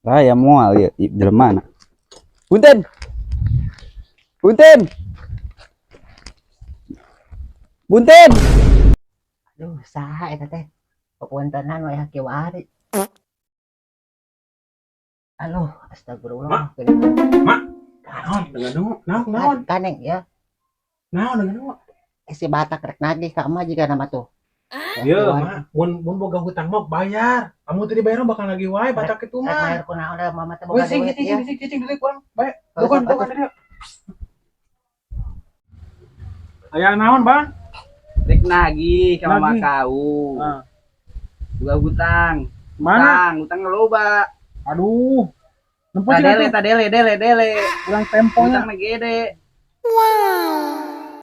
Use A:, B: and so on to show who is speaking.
A: Raya moal ya jelema na. Punten. Punten. Punten.
B: Aduh, saha eta teh? Papuntenan we hakiwari. Aduh, astagfirullah.
C: Mak, naon dengan nu? Naon?
B: Kaneng ya.
C: Naon dengan nu?
B: Si Batak rek nagih ka emak juga nama tuh.
C: Iya, mak. Mun boga hutang mah bayar. Kamu tadi bayar bakal lagi wae batak itu
B: Rek
C: mah.
B: bayar kunaon da mama teh
C: Weh,
B: boga duit ya.
C: cicing duit kurang. Baik. Dogon tadi. Aya naon, Bang?
A: Rek nagih ka mama
C: Nagih.
A: kau.
C: Ah.
A: Buka hutang.
C: Mana?
A: Hutang loba.
C: Aduh. Nempo cina tuh.
A: Dele.
C: Ulang temponya.
A: Hutang na gede.
D: Wow.